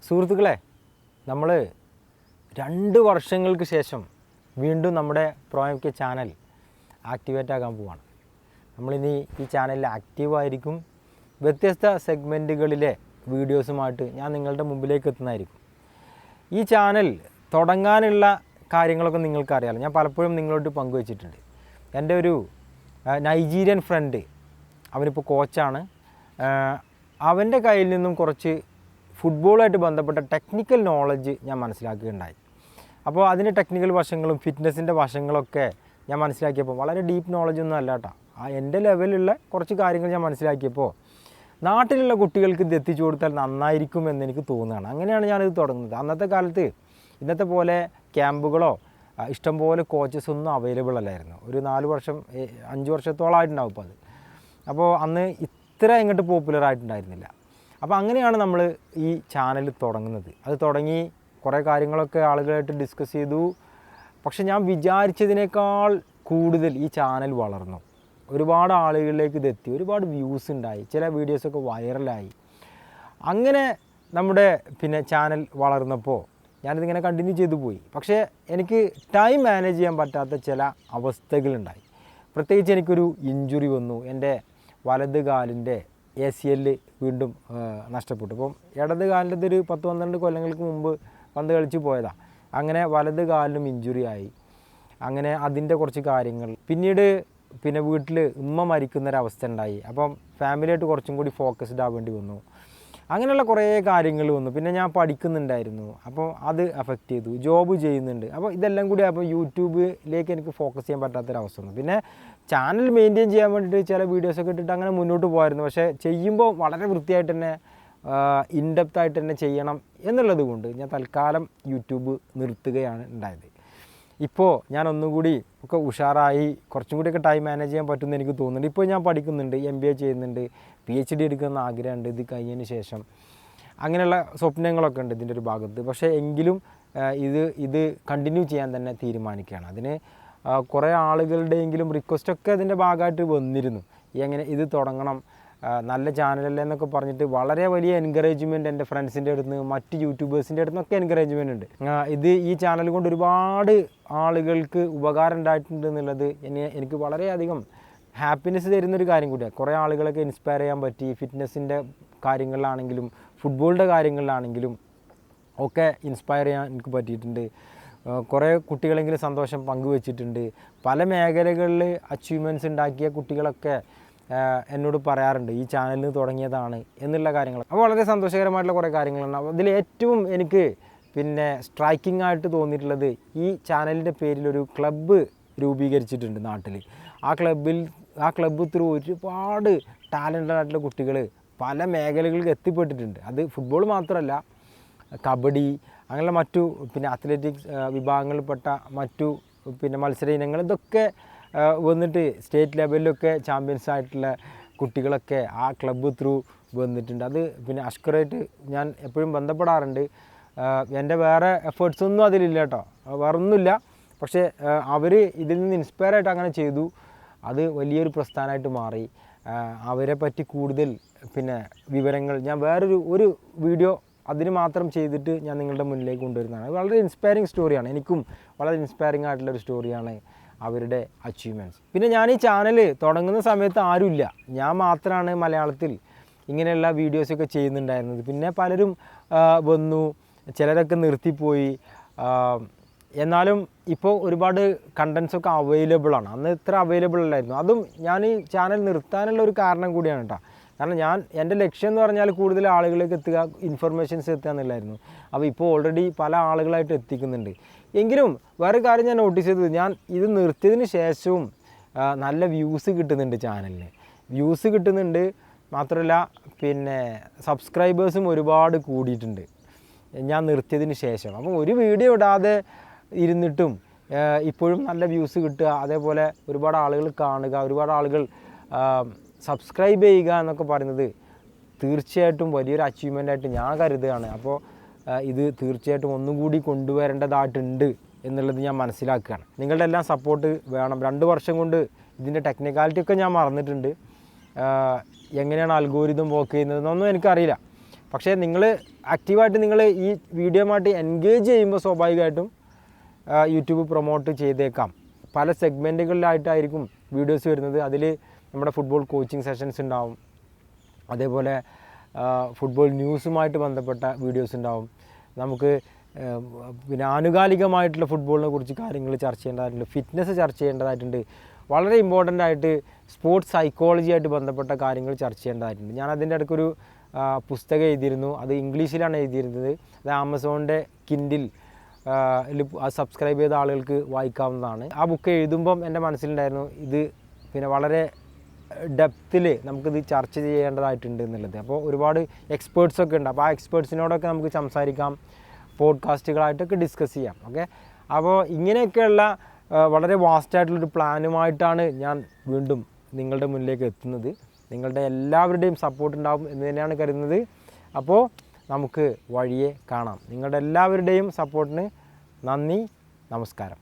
സുഹൃത്തുക്കളെ, നമ്മൾ 2 വർഷങ്ങൾക്ക് ശേഷം വീണ്ടും നമ്മുടെ ProMK ചാനൽ ആക്ടിവേറ്റ് ആകാൻ പോവുകയാണ്. നമ്മളിനി ഈ ചാനലിൽ ആക്റ്റീവായിരിക്കും. വ്യത്യസ്ത സെഗ്മെൻറ്റുകളിലെ വീഡിയോസുമായിട്ട് ഞാൻ നിങ്ങളുടെ മുമ്പിലേക്ക് എത്തുന്നതായിരിക്കും. ഈ ചാനൽ തുടങ്ങാനുള്ള കാര്യങ്ങളൊക്കെ നിങ്ങൾക്കറിയാമല്ലോ. ഞാൻ പലപ്പോഴും നിങ്ങളോട് പങ്കുവച്ചിട്ടുണ്ട്. എൻ്റെ ഒരു നൈജീരിയൻ ഫ്രണ്ട്, അവനിപ്പോൾ കോച്ചാണ്. അവൻ്റെ കയ്യിൽ നിന്നും കുറച്ച് ഫുട്ബോളുമായിട്ട് ബന്ധപ്പെട്ട ടെക്നിക്കൽ നോളജ് ഞാൻ മനസ്സിലാക്കുകയുണ്ടായി. അപ്പോൾ അതിൻ്റെ ടെക്നിക്കൽ വശങ്ങളും ഫിറ്റ്നസിൻ്റെ വശങ്ങളൊക്കെ ഞാൻ മനസ്സിലാക്കിയപ്പോൾ വളരെ ഡീപ്പ് നോളജൊന്നും അല്ല കേട്ടോ. എൻ്റെ ലെവലിലുള്ള കുറച്ച് കാര്യങ്ങൾ ഞാൻ മനസ്സിലാക്കിയപ്പോൾ നാട്ടിലുള്ള കുട്ടികൾക്ക് ഇത് എത്തിച്ചു കൊടുത്താൽ നന്നായിരിക്കും എന്നെനിക്ക് തോന്നുകയാണ്. അങ്ങനെയാണ് ഞാനിത് തുടങ്ങുന്നത്. അന്നത്തെ കാലത്ത് ഇന്നത്തെ പോലെ ക്യാമ്പുകളോ ഇഷ്ടംപോലെ കോച്ചസ് ഒന്നും അവൈലബിൾ അല്ലായിരുന്നു. ഒരു 5 വർഷത്തോളമായിട്ടുണ്ടാവും ഇപ്പോൾ അത്. അപ്പോൾ അന്ന് ഇത്ര ഇങ്ങോട്ട് പോപ്പുലർ ആയിട്ടുണ്ടായിരുന്നില്ല. അപ്പോൾ അങ്ങനെയാണ് നമ്മൾ ഈ ചാനൽ തുടങ്ങുന്നത്. അത് തുടങ്ങി കുറേ കാര്യങ്ങളൊക്കെ ആളുകളായിട്ട് ഡിസ്കസ് ചെയ്തു. പക്ഷെ ഞാൻ വിചാരിച്ചതിനേക്കാൾ കൂടുതൽ ഈ ചാനൽ വളർന്നു. ഒരുപാട് ആളുകളിലേക്ക് ഇതെത്തി, ഒരുപാട് വ്യൂസ് ഉണ്ടായി, ചില വീഡിയോസൊക്കെ വൈറലായി. അങ്ങനെ നമ്മുടെ ചാനൽ വളർന്നപ്പോൾ ഞാനിതിങ്ങനെ കണ്ടിന്യൂ ചെയ്തു പോയി. പക്ഷേ എനിക്ക് ടൈം മാനേജ് ചെയ്യാൻ പറ്റാത്ത ചില അവസ്ഥകളുണ്ടായി. പ്രത്യേകിച്ച് എനിക്കൊരു ഇഞ്ചുറി വന്നു. എൻ്റെ വലത് കാലിൻ്റെ ACL വീണ്ടും നഷ്ടപ്പെട്ടു. ഇപ്പം ഇടത് കാലിൻ്റെ ഒരു 10-12 കൊല്ലങ്ങൾക്ക് മുമ്പ് പന്ത് കളിച്ച് പോയതാണ്. അങ്ങനെ വലത് കാലിനും ഇഞ്ചുറി ആയി. അങ്ങനെ അതിൻ്റെ കുറച്ച് കാര്യങ്ങൾ. പിന്നീട് വീട്ടിൽ ഉമ്മ മരിക്കുന്നൊരവസ്ഥ ഉണ്ടായി. അപ്പം ഫാമിലിയായിട്ട് കുറച്ചും കൂടി ഫോക്കസ്ഡ് ആവേണ്ടി വന്നു. അങ്ങനെയുള്ള കുറേ കാര്യങ്ങൾ വന്നു. പിന്നെ ഞാൻ പഠിക്കുന്നുണ്ടായിരുന്നു, അപ്പോൾ അത് അഫക്റ്റ് ചെയ്തു. ജോബ് ചെയ്യുന്നുണ്ട്. അപ്പോൾ ഇതെല്ലാം കൂടി അപ്പോൾ യൂട്യൂബിലേക്ക് എനിക്ക് ഫോക്കസ് ചെയ്യാൻ പറ്റാത്തൊരവസ്ഥ വന്നു. പിന്നെ ചാനൽ മെയിൻറ്റെയിൻ ചെയ്യാൻ വേണ്ടിയിട്ട് ചില വീഡിയോസൊക്കെ ഇട്ടിട്ട് അങ്ങനെ മുന്നോട്ട് പോയിരുന്നു. പക്ഷേ ചെയ്യുമ്പോൾ വളരെ വൃത്തിയായിട്ട് തന്നെ ഇൻഡെപ്തായിട്ട് തന്നെ ചെയ്യണം എന്നുള്ളത് കൊണ്ട് ഞാൻ തൽക്കാലം യൂട്യൂബ് നിർത്തുകയാണ് ഉണ്ടായത്. ഇപ്പോൾ ഞാൻ ഒന്നുകൂടി ഒക്കെ ഉഷാറായി, കുറച്ചും കൂടിയൊക്കെ ടൈം മാനേജ് ചെയ്യാൻ പറ്റുമെന്ന് എനിക്ക് തോന്നുന്നുണ്ട്. ഇപ്പോൾ ഞാൻ പഠിക്കുന്നുണ്ട്, MBA ചെയ്യുന്നുണ്ട്, PhD എടുക്കുന്ന ആഗ്രഹമുണ്ട് ഇത് കഴിഞ്ഞതിന് ശേഷം. അങ്ങനെയുള്ള സ്വപ്നങ്ങളൊക്കെ ഉണ്ട് ഇതിൻ്റെ ഒരു ഭാഗത്ത്. പക്ഷേ എങ്കിലും ഇത് കണ്ടിന്യൂ ചെയ്യാൻ തന്നെ തീരുമാനിക്കുകയാണ്. അതിന് കുറേ ആളുകളുടെയെങ്കിലും റിക്വസ്റ്റൊക്കെ അതിൻ്റെ ഭാഗമായിട്ട് വന്നിരുന്നു. എങ്ങനെ ഇത് തുടങ്ങണം, നല്ല ചാനലല്ലേ എന്നൊക്കെ പറഞ്ഞിട്ട് വളരെ വലിയ എൻകറേജ്മെൻറ്റ് എൻ്റെ ഫ്രണ്ട്സിൻ്റെ അടുത്ത് നിന്ന്, മറ്റ് യൂട്യൂബേഴ്സിൻ്റെ അടുത്ത് നിന്നൊക്കെ എൻകറേജ്മെൻ്റ് ഉണ്ട്. ഈ ചാനൽ കൊണ്ട് ഒരുപാട് ആളുകൾക്ക് ഉപകാരം ഉണ്ടായിട്ടുണ്ട് എന്നുള്ളത് എനിക്ക് വളരെയധികം ഹാപ്പിനെസ് തരുന്നൊരു കാര്യം കൂടിയാണ്. കുറേ ആളുകളൊക്കെ ഇൻസ്പയർ ചെയ്യാൻ പറ്റി. ഫിറ്റ്നസിൻ്റെ കാര്യങ്ങളിലാണെങ്കിലും ഫുട്ബോളിൻ്റെ കാര്യങ്ങളിലാണെങ്കിലും ഒക്കെ ഇൻസ്പയർ ചെയ്യാൻ എനിക്ക് പറ്റിയിട്ടുണ്ട്. കുറേ കുട്ടികളെങ്കിലും സന്തോഷം പങ്കുവച്ചിട്ടുണ്ട്. പല മേഖലകളിൽ അച്ചീവ്മെൻറ്റ്സ് ഉണ്ടാക്കിയ കുട്ടികളൊക്കെ എന്നോട് പറയാറുണ്ട് ഈ ചാനലിന് തുടങ്ങിയതാണ് എന്നുള്ള കാര്യങ്ങൾ. അപ്പോൾ വളരെ സന്തോഷകരമായിട്ടുള്ള കുറേ കാര്യങ്ങളുണ്ട്. അതിൽ ഏറ്റവും എനിക്ക് സ്ട്രൈക്കിംഗ് ആയിട്ട് തോന്നിയിട്ടുള്ളത് ഈ ചാനലിൻ്റെ പേരിലൊരു ക്ലബ്ബ് രൂപീകരിച്ചിട്ടുണ്ട് നാട്ടിൽ. ആ ക്ലബ്ബ് ത്രൂ ഒരുപാട് ടാലൻ്റഡ് ആയിട്ടുള്ള കുട്ടികൾ പല മേഖലകളിലേക്ക് എത്തിപ്പെട്ടിട്ടുണ്ട്. അത് ഫുട്ബോൾ മാത്രമല്ല, കബഡി അങ്ങനെയുള്ള മറ്റു അത്ലറ്റിക്സ് വിഭാഗങ്ങളിൽപ്പെട്ട മറ്റു മത്സര ഇനങ്ങൾ ഇതൊക്കെ വന്നിട്ട് സ്റ്റേറ്റ് ലെവലിലൊക്കെ ചാമ്പ്യൻസ് ആയിട്ടുള്ള കുട്ടികളൊക്കെ ആ ക്ലബ്ബ് ത്രൂ വന്നിട്ടുണ്ട്. അത് അഷ്കറായിട്ട് ഞാൻ എപ്പോഴും ബന്ധപ്പെടാറുണ്ട്. എൻ്റെ വേറെ എഫേർട്സൊന്നും അതിലില്ല കേട്ടോ, വേറൊന്നുമില്ല. പക്ഷേ അവർ ഇതിൽ നിന്ന് ഇൻസ്പയർ ആയിട്ട് അങ്ങനെ ചെയ്തു. അത് വലിയൊരു പ്രസ്ഥാനമായിട്ട് മാറി. അവരെ പറ്റി കൂടുതൽ വിവരങ്ങൾ ഞാൻ ഒരു വീഡിയോ അതിന് മാത്രം ചെയ്തിട്ട് ഞാൻ നിങ്ങളുടെ മുന്നിലേക്ക് കൊണ്ടുവരുന്നതാണ്. അത് വളരെ ഇൻസ്പയറിങ് സ്റ്റോറിയാണ്. എനിക്കും വളരെ ഇൻസ്പയറിങ് ആയിട്ടുള്ളൊരു സ്റ്റോറിയാണ് അവരുടെ അച്ചീവ്മെൻറ്റ്സ്. ഞാൻ ഈ ചാനൽ തുടങ്ങുന്ന സമയത്ത് ആരുമില്ല, ഞാൻ മാത്രമാണ് മലയാളത്തിൽ ഇങ്ങനെയുള്ള വീഡിയോസൊക്കെ ചെയ്യുന്നുണ്ടായിരുന്നത്. പിന്നെ പലരും വന്നു, ചിലരൊക്കെ നിർത്തിപ്പോയി. എന്നാലും ഇപ്പോൾ ഒരുപാട് കണ്ടൻസൊക്കെ അവൈലബിളാണ്. അന്ന് ഇത്ര അവൈലബിൾ അല്ലായിരുന്നു. അതും ഞാൻ ഈ ചാനൽ നിർത്താനുള്ള ഒരു കാരണം കൂടിയാണ് കേട്ടോ. കാരണം എൻ്റെ ലക്ഷ്യം എന്ന് പറഞ്ഞാൽ കൂടുതൽ ആളുകളിലേക്ക് എത്തുക, ഇൻഫർമേഷൻസ് എത്തുക എന്നുള്ളായിരുന്നു. അപ്പോൾ ഇപ്പോൾ ഓൾറെഡി പല ആളുകളായിട്ട് എത്തിക്കുന്നുണ്ട്. എങ്കിലും വേറെ കാര്യം ഞാൻ നോട്ടീസ് ചെയ്തത്, ഞാൻ ഇത് നിർത്തിയതിന് ശേഷവും നല്ല വ്യൂസ് കിട്ടുന്നുണ്ട് ചാനലിന്. വ്യൂസ് കിട്ടുന്നുണ്ട് മാത്രമല്ല സബ്സ്ക്രൈബേഴ്സും ഒരുപാട് കൂടിയിട്ടുണ്ട് ഞാൻ നിർത്തിയതിന് ശേഷം. അപ്പം ഒരു വീഡിയോ ഇടാതെ ഇരുന്നിട്ടും ഇപ്പോഴും നല്ല വ്യൂസ് കിട്ടുക, അതേപോലെ ഒരുപാട് ആളുകൾ കാണുക, ഒരുപാട് ആളുകൾ സബ്സ്ക്രൈബ് ചെയ്യുക എന്നൊക്കെ പറയുന്നത് തീർച്ചയായിട്ടും വലിയൊരു അച്ചീവ്മെൻ്റായിട്ട് ഞാൻ കരുതുകയാണ്. അപ്പോൾ ഇത് തീർച്ചയായിട്ടും ഒന്നും കൂടി കൊണ്ടുവരേണ്ടതായിട്ടുണ്ട് എന്നുള്ളത് ഞാൻ മനസ്സിലാക്കുകയാണ്. നിങ്ങളുടെ എല്ലാം സപ്പോർട്ട് വേണം. 2 വർഷം കൊണ്ട് ഇതിൻ്റെ ടെക്നിക്കാലിറ്റി ഒക്കെ ഞാൻ മറന്നിട്ടുണ്ട്. എങ്ങനെയാണ് അൽഗോരിതം വർക്ക് ചെയ്യുന്നതെന്നൊന്നും എനിക്കറിയില്ല. പക്ഷേ നിങ്ങൾ ആക്റ്റീവായിട്ട് നിങ്ങൾ ഈ വീഡിയോയുമായിട്ട് എൻഗേജ് ചെയ്യുമ്പോൾ സ്വാഭാവികമായിട്ടും യൂട്യൂബ് പ്രൊമോട്ട് ചെയ്തേക്കാം. പല സെഗ്മെൻറ്റുകളിലായിട്ടായിരിക്കും വീഡിയോസ് വരുന്നത്. അതിൽ നമ്മുടെ ഫുട്ബോൾ കോച്ചിങ് സെഷൻസ് ഉണ്ടാവും, അതേപോലെ ഫുട്ബോൾ ന്യൂസുമായിട്ട് ബന്ധപ്പെട്ട വീഡിയോസ് ഉണ്ടാവും. നമുക്ക് പിന്നെ ആനുകാലികമായിട്ടുള്ള ഫുട്ബോളിനെ കുറിച്ച് കാര്യങ്ങൾ ചർച്ച ചെയ്യേണ്ടതായിട്ടുണ്ട്, ഫിറ്റ്നസ് ചർച്ച ചെയ്യേണ്ടതായിട്ടുണ്ട്, വളരെ ഇമ്പോർട്ടൻ്റ് ആയിട്ട് സ്പോർട്സ് സൈക്കോളജി ആയിട്ട് ബന്ധപ്പെട്ട കാര്യങ്ങൾ ചർച്ച ചെയ്യേണ്ടതായിട്ടുണ്ട്. ഞാൻ അതിൻ്റെ ഇടയ്ക്കൊരു പുസ്തകം എഴുതിയിരുന്നു, അത് ഇംഗ്ലീഷിലാണ് എഴുതിയിരുന്നത്. അത് ആമസോണിൻ്റെ കിൻഡിൽ സബ്സ്ക്രൈബ് ചെയ്ത ആളുകൾക്ക് വായിക്കാവുന്നതാണ്. ആ ബുക്ക് എഴുതുമ്പം എൻ്റെ മനസ്സിലുണ്ടായിരുന്നു ഇത് പിന്നെ വളരെ ഡെപ്തിൽ നമുക്കിത് ചർച്ച ചെയ്യേണ്ടതായിട്ടുണ്ട് എന്നുള്ളത്. അപ്പോൾ ഒരുപാട് എക്സ്പേർട്സൊക്കെ ഉണ്ട്. അപ്പോൾ ആ എക്സ്പേർട്സിനോടൊക്കെ നമുക്ക് സംസാരിക്കാം, പോഡ്കാസ്റ്റുകളായിട്ടൊക്കെ ഡിസ്കസ് ചെയ്യാം. ഓക്കെ, അപ്പോൾ ഇങ്ങനെയൊക്കെയുള്ള വളരെ വാസ്റ്റായിട്ടുള്ളൊരു പ്ലാനുമായിട്ടാണ് ഞാൻ വീണ്ടും നിങ്ങളുടെ മുന്നിലേക്ക് എത്തുന്നത്. നിങ്ങളുടെ എല്ലാവരുടെയും സപ്പോർട്ട് ഉണ്ടാവും എന്ന് തന്നെയാണ് കരുതുന്നത്. അപ്പോൾ നമുക്ക് വഴിയെ കാണാം. നിങ്ങളുടെ എല്ലാവരുടെയും സപ്പോർട്ടിന് നന്ദി, നമസ്കാരം.